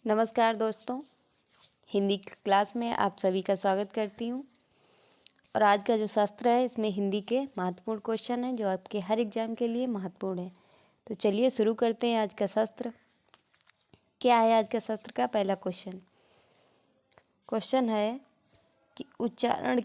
नमस्कार दोस्तों, हिंदी क्लास में आप सभी का स्वागत करती हूँ। और आज का जो शास्त्र है इसमें हिंदी के महत्वपूर्ण क्वेश्चन हैं जो आपके हर एग्जाम के लिए महत्वपूर्ण है। तो चलिए शुरू करते हैं आज का शास्त्र। क्या है आज का शास्त्र का पहला क्वेश्चन है कि उच्चारण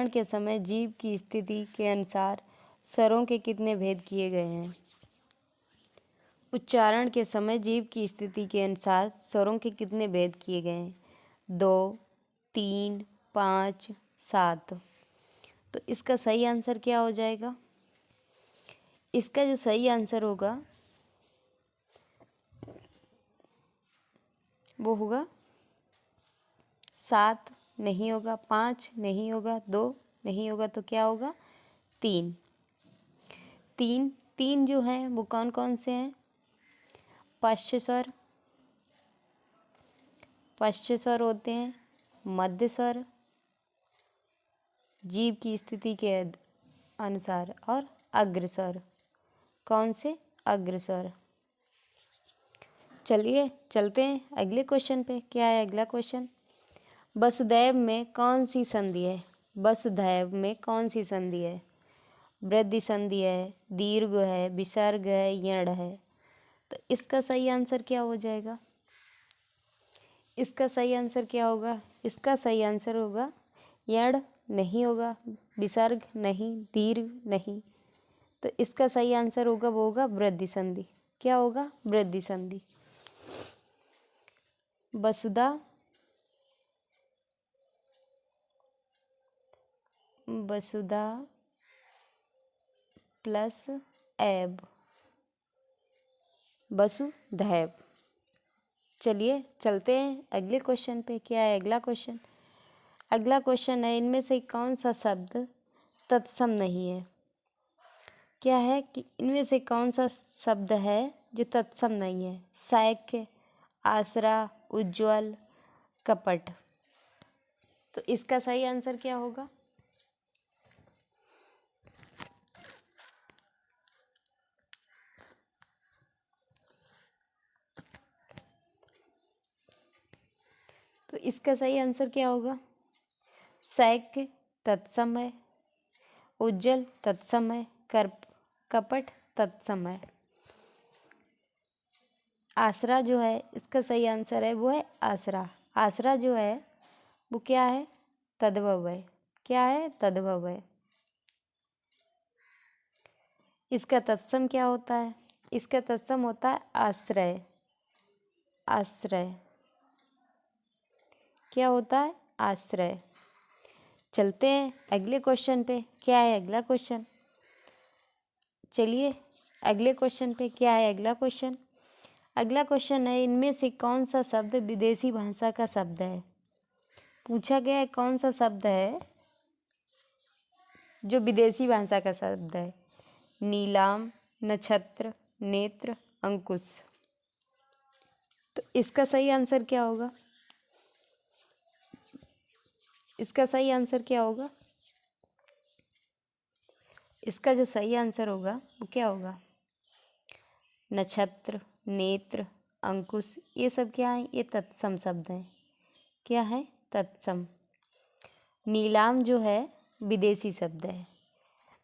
के समय जीभ की स्थिति के अनुसार स्वरों के कितने भेद किए गए हैं। उच्चारण के समय जीभ की स्थिति के अनुसार स्वरों के कितने भेद किए गए हैं? 2, 3, 5, 7। तो इसका सही आंसर क्या हो जाएगा? इसका जो सही आंसर होगा वो होगा 7 नहीं होगा, 5 नहीं होगा, 2 नहीं होगा, तो क्या होगा? 3। तीन जो हैं वो कौन कौन से हैं? पश्च स्वर होते हैं, मध्य स्वर, जीभ की स्थिति के अनुसार, और अग्रस्वर। कौन से? अग्रस्वर। चलिए चलते हैं अगले क्वेश्चन पे। क्या है अगला क्वेश्चन? वसुधैव में कौन सी संधि है? वसुधैव में कौन सी संधि है? वृद्धि संधि है, दीर्घ है, विसर्ग है, यण है। तो इसका सही आंसर क्या हो जाएगा? इसका सही आंसर क्या होगा? इसका सही आंसर होगा यण नहीं होगा, विसर्ग नहीं, दीर्घ नहीं। तो इसका सही आंसर होगा वो होगा वृद्धि संधि। क्या होगा? वृद्धि संधि। वसुधा प्लस ऐब, वसुधैव। चलिए चलते हैं अगले क्वेश्चन पे। क्या है अगला क्वेश्चन? अगला क्वेश्चन है इनमें से कौन सा शब्द तत्सम नहीं है? क्या है कि इनमें से कौन सा शब्द है जो तत्सम नहीं है? सैक्य, आसरा, उज्ज्वल, कपट। तो इसका सही आंसर क्या होगा? तो इसका सही आंसर क्या होगा? सैक्य तत्सम है, उज्ज्वल तत्सम है, कपट तत्सम है। आसरा जो है इसका सही आंसर है वो है आसरा। आसरा जो है वो क्या है? तद्भव है। क्या है? तद्भव है। इसका तत्सम क्या होता है? इसका तत्सम होता है आश्रय। आश्रय क्या होता है? आश्रय। चलते हैं अगले क्वेश्चन पे। क्या है अगला क्वेश्चन? चलिए अगले क्वेश्चन पे। क्या है अगला क्वेश्चन? अगला क्वेश्चन है इनमें से कौन सा शब्द विदेशी भाषा का शब्द है? पूछा गया है कौन सा शब्द है जो विदेशी भाषा का शब्द है? नीलाम, नक्षत्र, नेत्र, अंकुश। तो इसका सही आंसर क्या होगा? इसका सही आंसर क्या होगा? इसका जो सही आंसर होगा वो क्या होगा? नक्षत्र, नेत्र, अंकुश, ये सब क्या है? ये तत्सम शब्द हैं। क्या है? तत्सम। नीलाम जो है विदेशी शब्द है।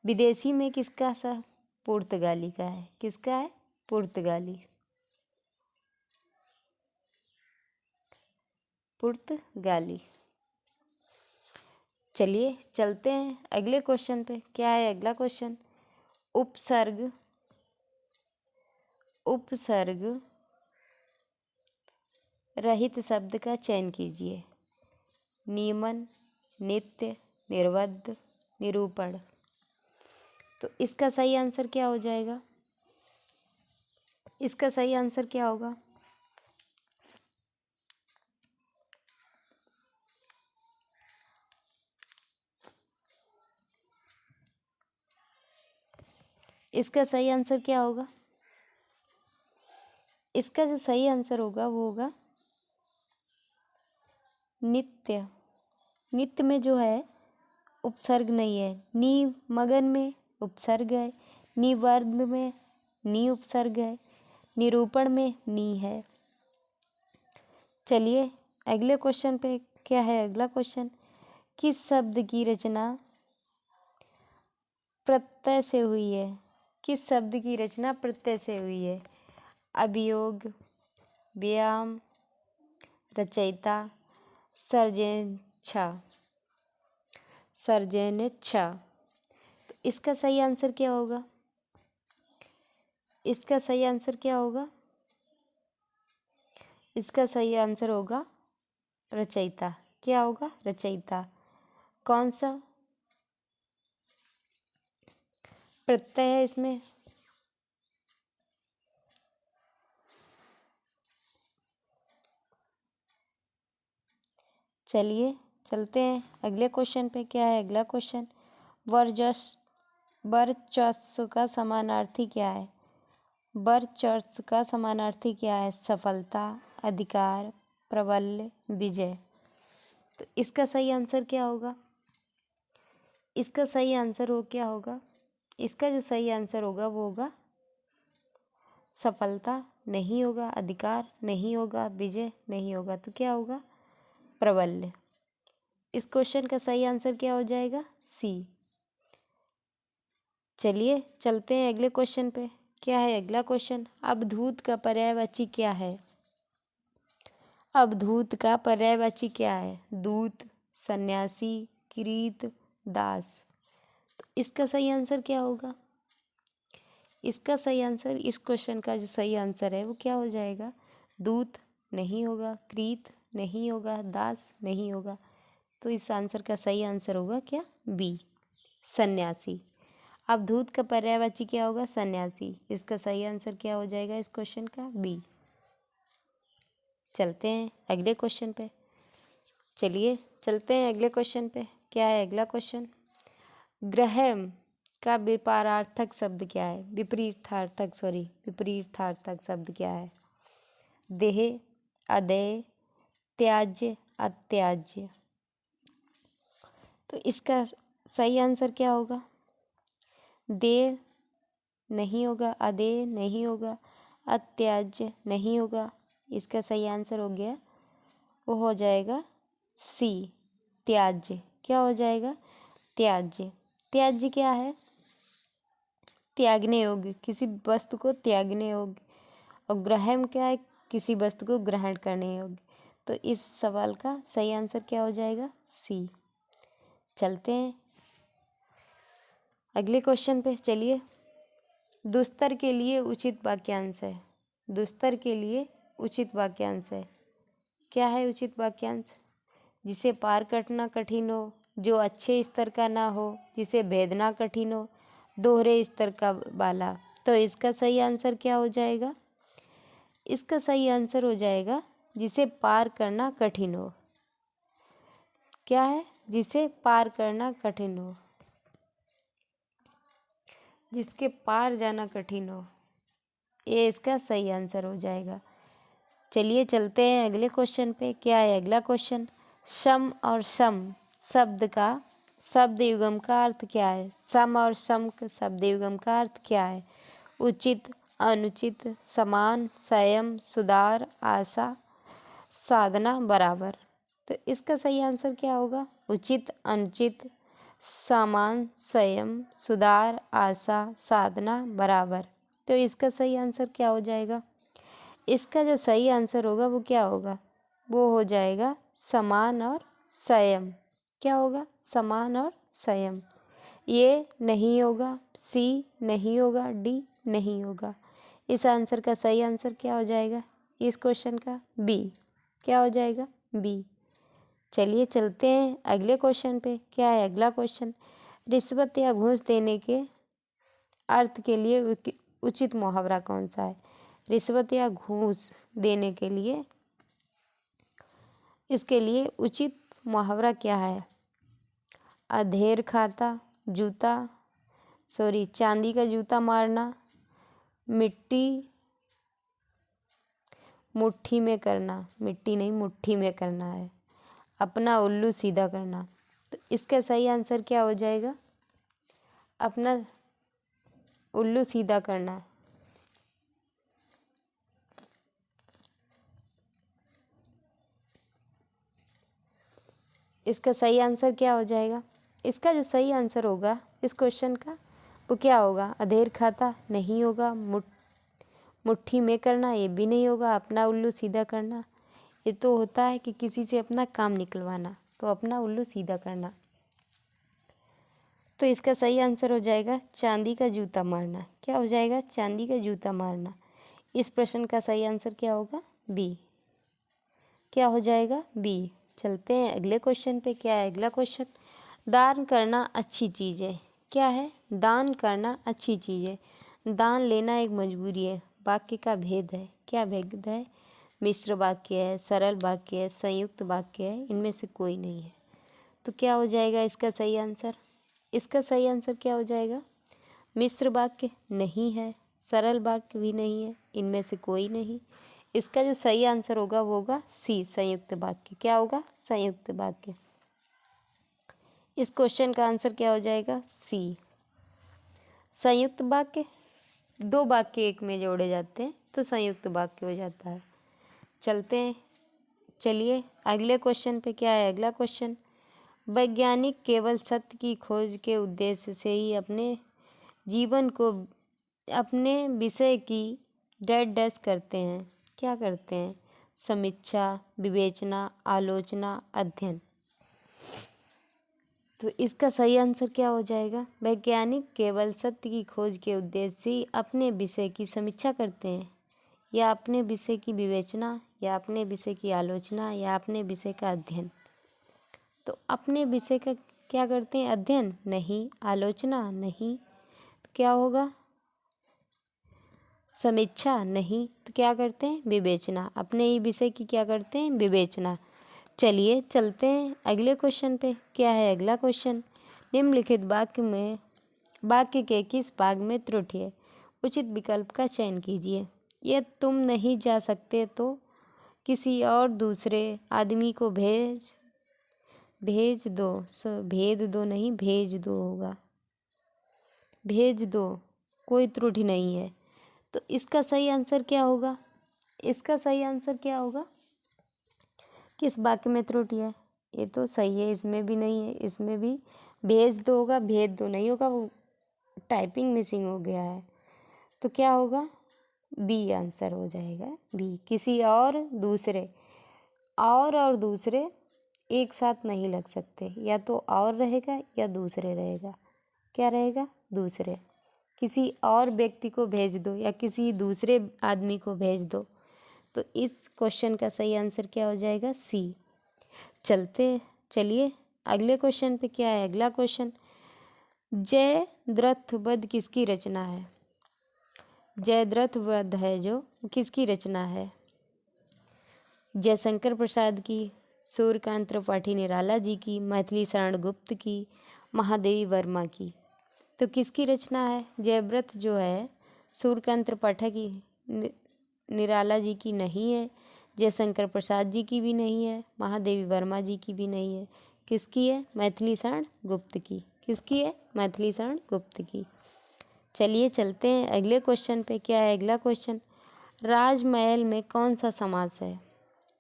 विदेशी में किसका सा? पुर्तगाली का है। किसका है? पुर्तगाली। पुर्तगाली। चलिए चलते हैं अगले क्वेश्चन पे। क्या है अगला क्वेश्चन? उपसर्ग रहित शब्द का चयन कीजिए। नियमन, नित्य, निर्बद्ध, निरूपण। तो इसका सही आंसर क्या हो जाएगा? इसका सही आंसर क्या होगा? इसका सही आंसर क्या होगा? इसका जो सही आंसर होगा वो होगा नित्य। नित्य में जो है उपसर्ग नहीं है। नी मगन में उपसर्ग है, नी वर्ग में नी उपसर्ग है, निरूपण में नी है। चलिए अगले क्वेश्चन पे क्या है अगला क्वेश्चन। किस शब्द की रचना प्रत्यय से हुई है? किस शब्द की रचना प्रत्यय से हुई है? अभियोग, व्यायाम, रचयिता, सर्जनेच्छा। सर्जनेच्छा। तो इसका सही आंसर क्या होगा? इसका सही आंसर क्या होगा? इसका सही आंसर होगा रचयिता। क्या होगा? रचयिता। कौन सा प्रत्यय है इसमें? चलिए चलते हैं अगले क्वेश्चन पे। क्या है अगला क्वेश्चन? वर्चस्व का समानार्थी क्या है? वर्चस्व का समानार्थी क्या है? सफलता, अधिकार, प्राबल्य, विजय। तो इसका सही आंसर क्या होगा? इसका सही आंसर हो क्या होगा? इसका जो सही आंसर होगा वो होगा सफलता नहीं होगा, अधिकार नहीं होगा, विजय नहीं होगा। तो क्या होगा? प्राबल्य। इस क्वेश्चन का सही आंसर क्या हो जाएगा? सी। चलिए चलते हैं अगले क्वेश्चन पे। क्या है अगला क्वेश्चन? अवधूत का पर्यायवाची क्या है? अवधूत का पर्यायवाची क्या है? दूत, सन्यासी, किरीट, दास। तो इसका सही आंसर क्या होगा? इसका सही आंसर, इस क्वेश्चन का जो सही आंसर है वो क्या हो जाएगा? दूत नहीं होगा, किरीट नहीं होगा, दास नहीं होगा। तो इस आंसर का सही आंसर होगा क्या? बी, सन्यासी। अवधूत का पर्यायवाची क्या होगा? सन्यासी। इसका सही आंसर क्या हो जाएगा इस क्वेश्चन का? बी। चलते हैं अगले क्वेश्चन पे। चलिए चलते हैं अगले क्वेश्चन पे। क्या है अगला क्वेश्चन? ग्रहम का विपरीतार्थक शब्द क्या है? विपरीतार्थक शब्द क्या है? देह, अदेय, त्याज्य, अत्याज्य। तो इसका सही आंसर क्या होगा? देह नहीं होगा, अदेय नहीं होगा, अत्याज्य नहीं होगा। इसका सही आंसर हो गया, वो हो जाएगा सी, त्याज्य। क्या हो जाएगा? त्याज्य। त्याज्य क्या है? त्यागने योग्य, किसी वस्तु को त्यागने योग्य। और ग्रहण क्या है? किसी वस्तु को ग्रहण करने योग्य। तो इस सवाल का सही आंसर क्या हो जाएगा? सी। चलते हैं अगले क्वेश्चन पे। चलिए, दुस्तर के लिए उचित वाक्यांश है। दुस्तर के लिए उचित वाक्यांश है। क्या है उचित वाक्यांश? जिसे पार करना कठिन हो, जो अच्छे स्तर का ना हो, जिसे भेदना कठिन हो, दोहरे स्तर का वाला। तो इसका सही आंसर क्या हो जाएगा? इसका सही आंसर हो जाएगा जिसे पार करना कठिन हो। क्या है? जिसे पार करना कठिन हो, जिसके पार जाना कठिन हो। ये इसका सही आंसर हो जाएगा। चलिए चलते हैं अगले क्वेश्चन पे। क्या है अगला क्वेश्चन? सम और सम शब्द का शब्द युगम का अर्थ क्या है? सम और सम शब्द युगम का अर्थ क्या है? उचित, अनुचित, समान, संयम, सुधार, आशा, साधना, बराबर। तो इसका सही आंसर क्या होगा? उचित, अनुचित, समान, संयम, सुधार, आशा, साधना, बराबर। तो इसका सही आंसर क्या हो जाएगा? इसका जो सही आंसर होगा वो क्या होगा? वो हो जाएगा समान और संयम। क्या होगा? समान और संयम। ये नहीं होगा, सी नहीं होगा, डी नहीं होगा। इस आंसर का सही आंसर क्या हो जाएगा इस क्वेश्चन का? बी। क्या हो जाएगा? बी। चलिए चलते हैं अगले क्वेश्चन पे। क्या है अगला क्वेश्चन? रिश्वत या घूस देने के अर्थ के लिए उचित मुहावरा कौन सा है? रिश्वत या घूस देने के लिए, इसके लिए उचित मुहावरा क्या है? अधेर खाता, जूता चांदी का जूता मारना, मिट्टी मुट्ठी में करना, मिट्टी नहीं मुट्ठी में करना है, अपना उल्लू सीधा करना। तो इसका सही आंसर क्या हो जाएगा? अपना उल्लू सीधा करना। इसका सही आंसर क्या हो जाएगा? इसका जो सही आंसर होगा इस क्वेश्चन का वो क्या होगा? अधेर खाता नहीं होगा, मुट्ठी में करना ये भी नहीं होगा, अपना उल्लू सीधा करना ये तो होता है कि किसी से अपना काम निकलवाना, तो अपना उल्लू सीधा करना। तो इसका सही आंसर हो जाएगा चांदी का जूता मारना। क्या हो जाएगा? चांदी का जूता मारना। इस प्रश्न का सही आंसर क्या होगा? बी। क्या हो जाएगा? बी। चलते हैं अगले क्वेश्चन पे। क्या है अगला क्वेश्चन? दान करना अच्छी चीज़ है। क्या है? दान करना अच्छी चीज़ है। दान लेना एक मजबूरी है। वाक्य का भेद है। क्या भेद है? मिश्र वाक्य है, सरल वाक्य है, संयुक्त वाक्य है, इनमें से कोई नहीं है। तो क्या हो जाएगा इसका सही आंसर? इसका सही आंसर क्या हो जाएगा? मिश्र वाक्य नहीं है, सरल वाक्य भी नहीं है, इनमें से कोई नहीं। इसका जो सही आंसर होगा वो होगा सी, संयुक्त वाक्य। क्या होगा? संयुक्त वाक्य। इस क्वेश्चन का आंसर क्या हो जाएगा? सी। संयुक्त वाक्य, दो वाक्य एक में जोड़े जाते हैं तो संयुक्त वाक्य हो जाता है। चलते हैं, चलिए अगले क्वेश्चन पे। क्या है अगला क्वेश्चन? वैज्ञानिक केवल सत्य की खोज के उद्देश्य से ही अपने जीवन को, अपने विषय की डैश करते हैं। क्या करते हैं? समीक्षा, विवेचना, आलोचना, अध्ययन। तो इसका सही आंसर क्या हो जाएगा? वैज्ञानिक केवल सत्य की खोज के उद्देश्य से ही अपने विषय की समीक्षा करते हैं, या अपने विषय की विवेचना, या अपने विषय की आलोचना, या अपने विषय का अध्ययन। तो अपने विषय का क्या करते हैं? अध्ययन नहीं, आलोचना नहीं, तो क्या होगा? समीक्षा नहीं, तो क्या करते हैं? विवेचना। अपने ही विषय की क्या करते हैं? विवेचना। चलिए चलते हैं अगले क्वेश्चन पे। क्या है अगला क्वेश्चन? निम्नलिखित वाक्य के किस भाग में त्रुटि है? उचित विकल्प का चयन कीजिए। ये तुम नहीं जा सकते तो किसी और दूसरे आदमी को भेज दो। भेद दो नहीं, भेज दो होगा। भेज दो, कोई त्रुटि नहीं है। तो इसका सही आंसर क्या होगा? इसका सही आंसर क्या होगा? किस वाक्य में त्रुटि है? ये तो सही है, इसमें भी नहीं है, इसमें भी भेज दो होगा, भेद दो नहीं होगा, वो टाइपिंग मिसिंग हो गया है। तो क्या होगा? बी आंसर हो जाएगा, बी। किसी और दूसरे, और दूसरे एक साथ नहीं लग सकते, या तो और रहेगा या दूसरे रहेगा। क्या रहेगा? दूसरे। किसी और व्यक्ति को भेज दो या किसी दूसरे आदमी को भेज दो। तो इस क्वेश्चन का सही आंसर क्या हो जाएगा? सी। चलिए अगले क्वेश्चन पे। क्या है अगला क्वेश्चन? जयद्रथ वध किसकी रचना है? जयद्रथ वध है जो, किसकी रचना है? जयशंकर प्रसाद की, सूर्यकांत त्रिपाठी निराला जी की, मैथिली शरण गुप्त की, महादेवी वर्मा की। तो किसकी रचना है? जयव्रत जो है सूर्यकांत त्रिपाठी की, निराला जी की नहीं है, जयशंकर प्रसाद जी की भी नहीं है, महादेवी वर्मा जी की भी नहीं है। किसकी है? मैथिली शरण गुप्त की। किसकी है? मैथिली शरण गुप्त की। चलिए चलते हैं अगले क्वेश्चन पे। क्या है अगला क्वेश्चन? राजमहल में कौन सा समास है?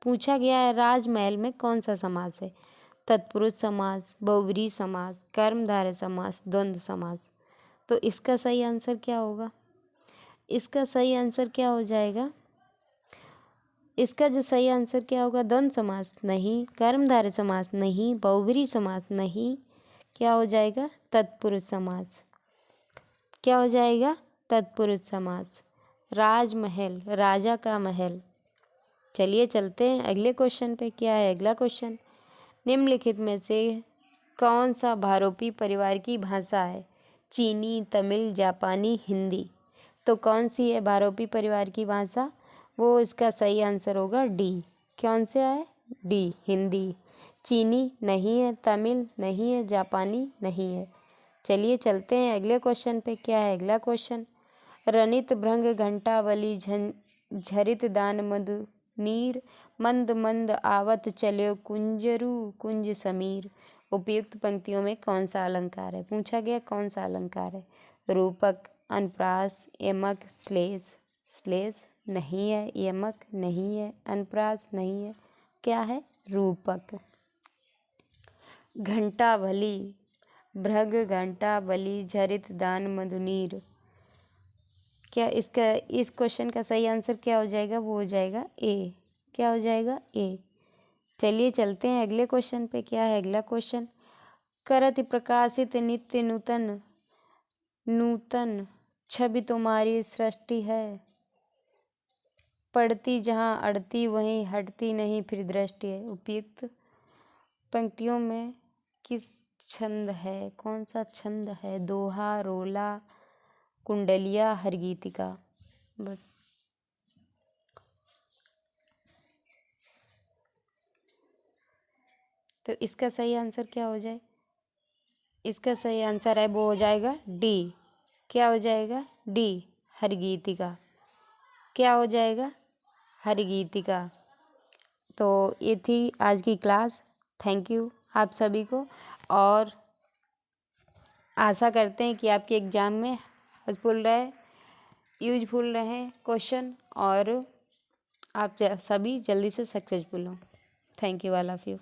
पूछा गया है राजमहल में कौन सा समास है? तत्पुरुष समास, बहुब्रीहि समास, कर्मधारय समास, द्वंद्व समास। तो इसका सही आंसर क्या होगा? इसका सही आंसर क्या हो जाएगा? इसका जो सही आंसर क्या होगा? द्वंद्व समास नहीं, कर्मधारय समास नहीं, बहुब्रीहि समास नहीं, क्या हो जाएगा? तत्पुरुष समास। क्या हो जाएगा? तत्पुरुष समास। राजमहल, राजा का महल। चलिए चलते हैं अगले क्वेश्चन पे। क्या है अगला क्वेश्चन? निम्नलिखित में से कौन सा भारोपी परिवार की भाषा है? चीनी, तमिल, जापानी, हिंदी। तो कौन सी है भारोपी परिवार की भाषा? वो इसका सही आंसर होगा डी। कौन सा है? डी, हिंदी। चीनी नहीं है, तमिल नहीं है, जापानी नहीं है। चलिए चलते हैं अगले क्वेश्चन पे। क्या है अगला क्वेश्चन? रनित भृंग घंटावली झरित दान मधु नीर, मंद मंद आवत चल्यो कुंजरु कुंज समीर। उपयुक्त पंक्तियों में कौन सा अलंकार है? पूछा गया कौन सा अलंकार है? रूपक, अनुप्रास, यमक, श्लेष। श्लेष नहीं है, यमक नहीं है, अनुप्रास नहीं है, क्या है? रूपक। घंटा भली, भृग घंटा बलि झरित दान मधुनीर। क्या इसका इस क्वेश्चन का सही आंसर क्या हो जाएगा? वो हो जाएगा ए। क्या हो जाएगा? ए। चलिए चलते हैं अगले क्वेश्चन पे। क्या है अगला क्वेश्चन? करति प्रकाशित नित्य नूतन, नूतन छवि तुम्हारी सृष्टि है। पढ़ती जहाँ अड़ती वहीं हटती नहीं फिर दृष्टि है। उपयुक्त पंक्तियों में किस छंद है? कौन सा छंद है? दोहा, रोला, कुंडलिया, हरगीतिका। तो इसका सही आंसर क्या हो जाए? इसका सही आंसर है वो हो जाएगा डी। क्या हो जाएगा? डी, हरगीतिका। क्या हो जाएगा? हरगीतिका। तो ये थी आज की क्लास। थैंक यू आप सभी को, और आशा करते हैं कि आपके एग्ज़ाम में हेल्पफुल रहे, यूजफुल रहे क्वेश्चन, और आप सभी जल्दी से सक्सेसफुल हों। Thank you all of you.